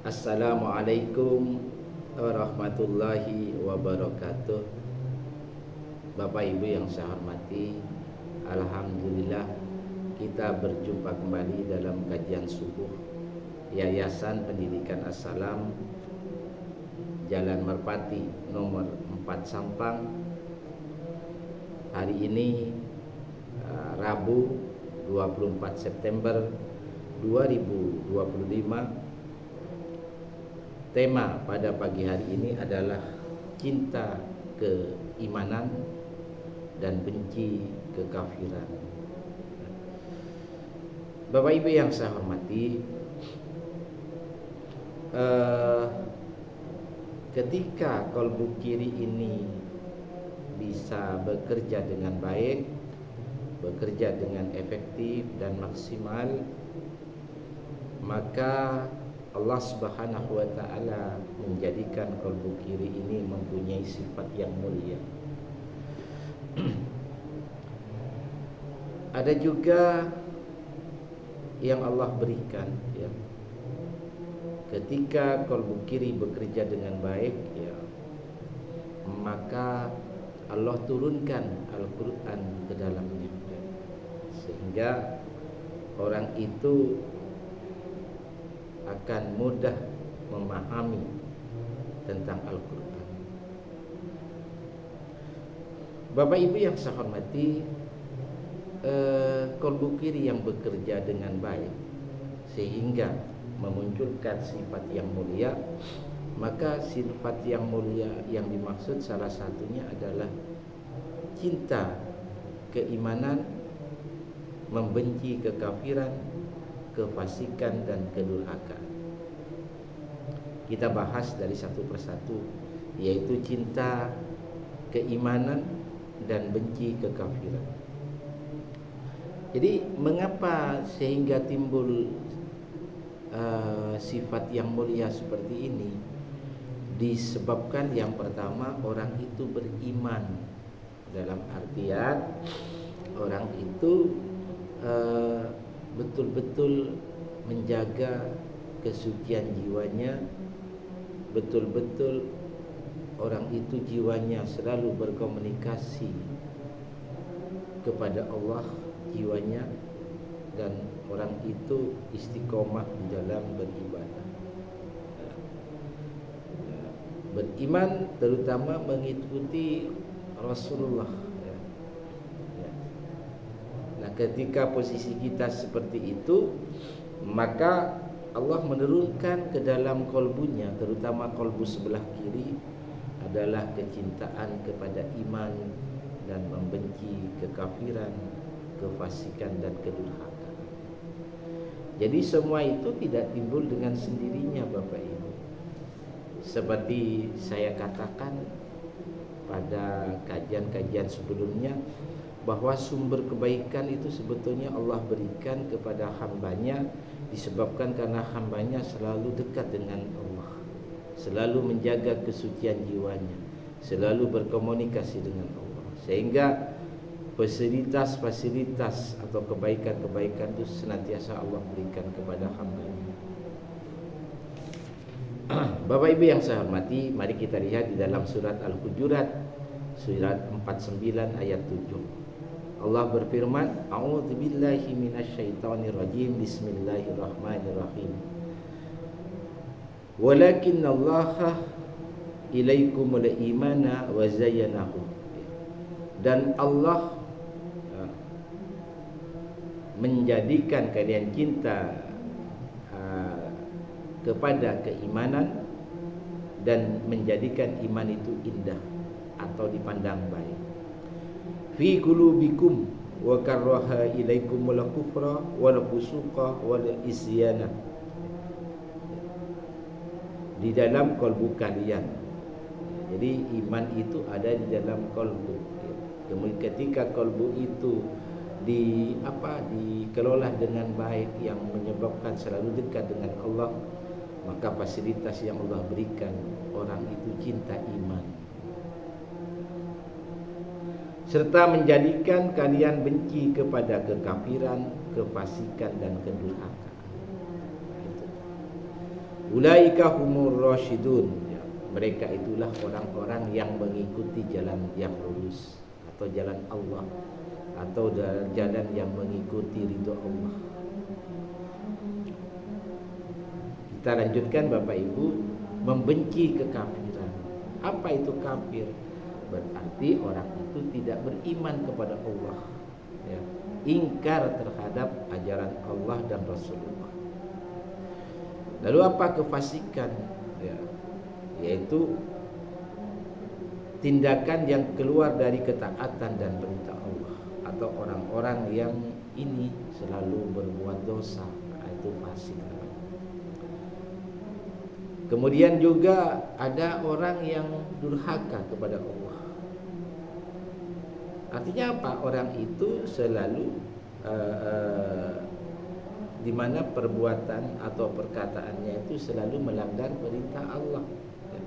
Assalamualaikum warahmatullahi wabarakatuh. Bapak Ibu yang saya hormati, alhamdulillah kita berjumpa kembali dalam kajian subuh Yayasan Pendidikan As-Salam, Jalan Merpati nomor 4 Sampang. Hari ini Rabu 24 September 2025. Tema pada pagi hari ini adalah cinta keimanan dan benci kekafiran. Bapak Ibu yang saya hormati, ketika kolbu kiri ini bisa bekerja dengan baik, bekerja dengan efektif dan maksimal, maka Allah Subhanahu wa ta'ala menjadikan kolbu kiri ini mempunyai sifat yang mulia. Ada juga yang Allah berikan, ya. Ketika kolbu kiri bekerja dengan baik, ya, maka Allah turunkan Al-Quran ke dalamnya, sehingga orang itu akan mudah memahami tentang Al-Quran. Bapak Ibu yang saya hormati, kolbu kiri yang bekerja dengan baik sehingga memunculkan sifat yang mulia, maka sifat yang mulia yang dimaksud salah satunya adalah cinta keimanan, membenci kekafiran, kefasikan dan kedurhakaan. Kita bahas dari satu persatu, yaitu cinta keimanan dan benci kekafiran. Jadi mengapa sehingga timbul sifat yang mulia seperti ini? Disebabkan yang pertama, orang itu beriman, dalam artian orang itu betul-betul menjaga kesucian jiwanya, betul-betul orang itu jiwanya selalu berkomunikasi kepada Allah jiwanya, dan orang itu istiqomah di dalam beribadah. Beriman terutama mengikuti Rasulullah. Nah, ketika posisi kita seperti itu, maka Allah menurunkan ke dalam kolbunya, terutama kolbu sebelah kiri, adalah kecintaan kepada iman dan membenci kekafiran, kefasikan dan kedurhakaan. Jadi semua itu tidak timbul dengan sendirinya, Bapak Ibu. Seperti saya katakan pada kajian-kajian sebelumnya, bahwa sumber kebaikan itu sebetulnya Allah berikan kepada hambanya disebabkan karena hambanya selalu dekat dengan Allah, selalu menjaga kesucian jiwanya, selalu berkomunikasi dengan Allah, sehingga fasilitas atau kebaikan-kebaikan itu senantiasa Allah berikan kepada hambanya. Bapak Ibu yang saya hormati, mari kita lihat di dalam surat Al-Hujurat, surat 49 ayat 7. Allah berfirman, A'udzubillahi minasyaitonirrajim, Bismillahirrahmanirrahim. Walakinnallaha ilaikumul imana wa zayyanahu. Dan Allah menjadikan kalian cinta kepada keimanan dan menjadikan iman itu indah atau dipandang baik. Fi qulubikum wa karraha ilaikumul kufra wal fusuqa wal isyana. Di dalam kolbu kalian. Jadi iman itu ada di dalam kolbu. Kemudian ketika kolbu itu dikelola dengan baik, yang menyebabkan selalu dekat dengan Allah, maka fasilitas yang Allah berikan, orang itu cinta iman, serta menjadikan kalian benci kepada kekafiran, kefasikan dan kedurhakaan. Ulaika humur rasyidun, ya, mereka itulah orang-orang yang mengikuti jalan yang lurus, atau jalan Allah, atau jalan yang mengikuti ridho Allah. Kita lanjutkan Bapak Ibu. Membenci kekafiran. Apa itu kafir? Berarti orang itu tidak beriman kepada Allah, ya, ingkar terhadap ajaran Allah dan Rasulullah. Lalu apa kefasikan? Ya, yaitu tindakan yang keluar dari ketaatan dan perintah Allah, atau orang-orang yang ini selalu berbuat dosa, itu fasik. Kemudian juga ada orang yang durhaka kepada Allah. Artinya apa? Orang itu selalu di mana perbuatan atau perkataannya itu selalu melanggar perintah Allah, ya,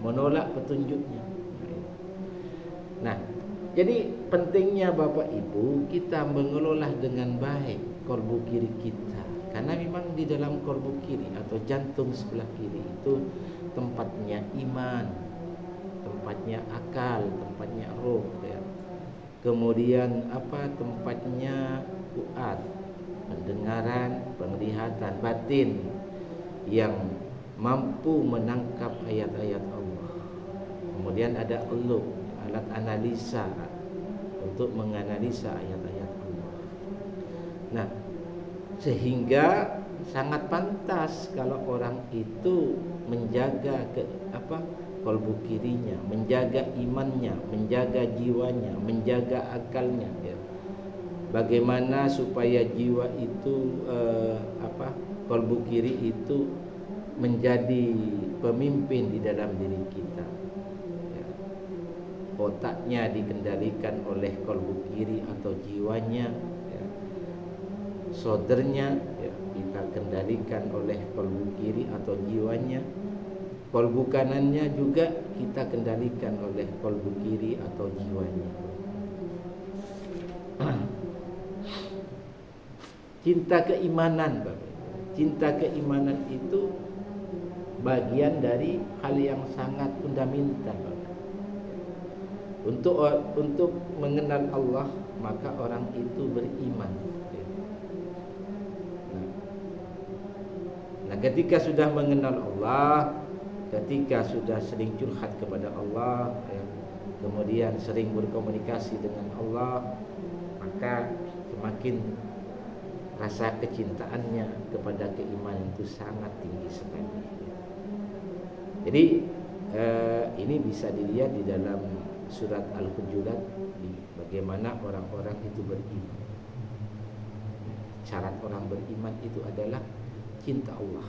menolak petunjuknya. Nah, jadi pentingnya Bapak Ibu kita mengelola dengan baik kolbu kiri kita. Karena memang di dalam kolbu kiri atau jantung sebelah kiri itu tempatnya iman, tempatnya akal, tempatnya roh, ya. Kemudian apa? Tempatnya fuad, pendengaran, penglihatan batin yang mampu menangkap ayat-ayat Allah. Kemudian ada qulub, alat analisa untuk menganalisa ayat-ayat Allah. Nah, sehingga sangat pantas kalau orang itu menjaga kolbu kirinya, menjaga imannya, menjaga jiwanya, menjaga akalnya, ya. Bagaimana supaya jiwa itu kolbu kiri itu menjadi pemimpin di dalam diri kita, ya. Otaknya dikendalikan oleh kolbu kiri atau jiwanya, ya. Sodernya, ya, kita kendalikan oleh kolbu kiri atau jiwanya. Kolbu kanannya juga kita kendalikan oleh kolbu kiri atau jiwanya. Cinta keimanan, Bapak. Cinta keimanan itu bagian dari hal yang sangat fundamental, Bapak. Untuk mengenal Allah, maka orang itu beriman. Nah, ketika sudah mengenal Allah, ketika sudah sering curhat kepada Allah, ya, kemudian sering berkomunikasi dengan Allah, maka semakin rasa kecintaannya kepada keimanan itu sangat tinggi sekali. Jadi ini bisa dilihat di dalam surat Al-Hujurat, bagaimana orang-orang itu beriman. Syarat orang beriman itu adalah cinta Allah,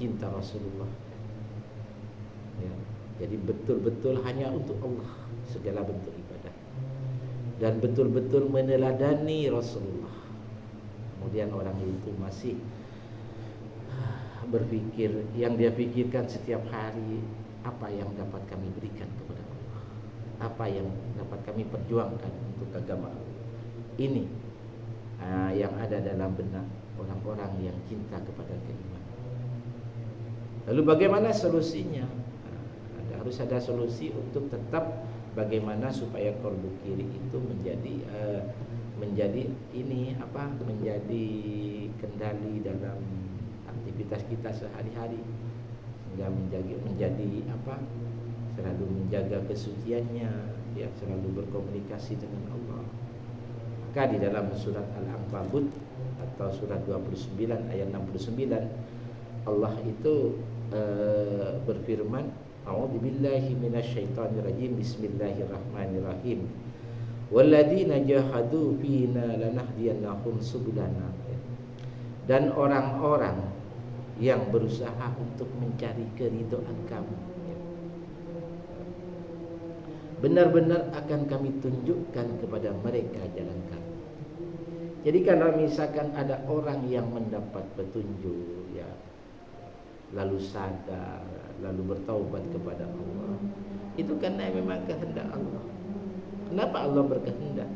cinta Rasulullah, ya. Jadi betul-betul hanya untuk Allah segala bentuk ibadah, dan betul-betul meneladani Rasulullah. Kemudian orang itu masih berpikir, yang dia pikirkan setiap hari, apa yang dapat kami berikan kepada Allah, apa yang dapat kami perjuangkan untuk agama Allah. Ini yang ada dalam benak orang-orang yang cinta kepada keimanan. Lalu bagaimana solusinya? Harus ada solusi untuk tetap bagaimana supaya kolbu kiri itu menjadi kendali dalam aktivitas kita sehari-hari, sehingga selalu menjaga kesuciannya, ya, selalu berkomunikasi dengan Allah. Maka di dalam surat Al-Ankabut atau surat 29 ayat 69, Allah itu berfirman, a'udzubillahi minasyaitonirrajim, bismillahirrahmanirrahim, walladzina jahadu fina lanahdiyannahum subulana. Dan orang-orang yang berusaha untuk mencari keridhaan kamu, benar-benar akan kami tunjukkan kepada mereka jalan kami. Jadi kalau misalkan ada orang yang mendapat petunjuk, ya, lalu sadar, lalu bertaubat kepada Allah, itu karena memang kehendak Allah. Kenapa Allah berkehendak?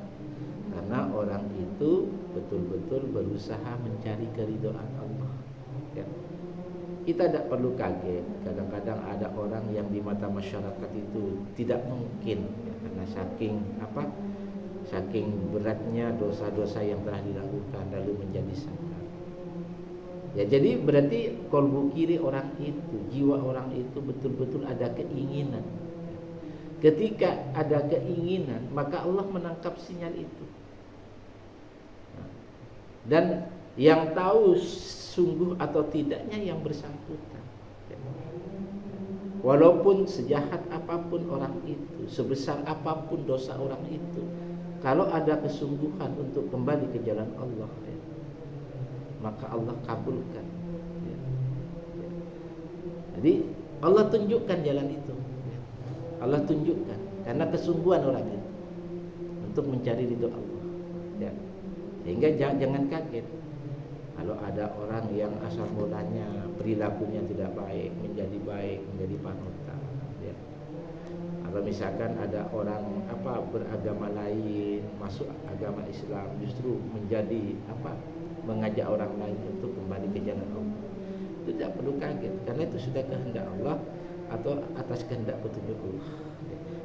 Karena orang itu betul-betul berusaha mencari keridhaan Allah, ya. kita tidak perlu kaget. Kadang-kadang ada orang yang di mata masyarakat itu tidak mungkin ya, karena saking beratnya dosa-dosa yang telah dilakukan lalu menjadi sadar. Ya, jadi berarti kolbu kiri orang itu, jiwa orang itu betul-betul ada keinginan. Ketika ada keinginan, maka Allah menangkap sinyal itu. Dan yang tahu sungguh atau tidaknya yang bersangkutan. Walaupun sejahat apapun orang itu, sebesar apapun dosa orang itu, kalau ada kesungguhan untuk kembali ke jalan Allah, maka Allah kabulkan. Jadi Allah tunjukkan jalan itu. Allah tunjukkan karena kesungguhan orang itu untuk mencari ridho Allah. Ya. Sehingga jangan kaget kalau ada orang yang asal mulanya perilakunya tidak baik menjadi panutan. Ya. Kalau misalkan ada orang beragama lain masuk agama Islam justru menjadi mengajak orang lain untuk kembali ke jalan Allah. Itu tidak perlu kaget karena itu sudah kehendak Allah atau atas kehendak petunjuk Allah.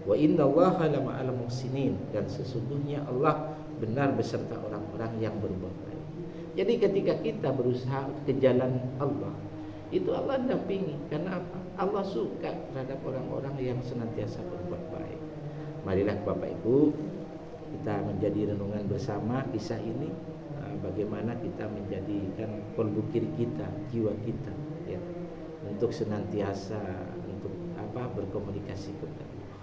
Wa innallaha lama'al muhsinin, dan sesungguhnya Allah benar beserta orang-orang yang berbuat baik. Jadi ketika kita berusaha ke jalan Allah, itu Allah dampingi. Karena apa? Allah suka terhadap orang-orang yang senantiasa berbuat baik. Marilah Bapak Ibu, kita menjadi renungan bersama kisah ini, bagaimana kita menjadikan kolbu kiri kita, jiwa kita, ya, untuk senantiasa berkomunikasi kepada Allah,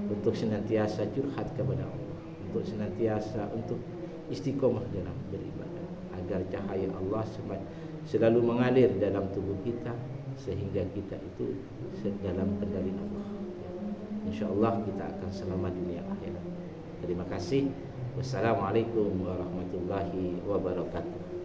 untuk senantiasa curhat kepada Allah, untuk senantiasa untuk istiqomah dalam beribadah, agar cahaya Allah selalu mengalir dalam tubuh kita sehingga kita itu dalam kendali Allah. InsyaAllah kita akan selamat dunia akhirat. Terima kasih. Wassalamualaikum warahmatullahi wabarakatuh.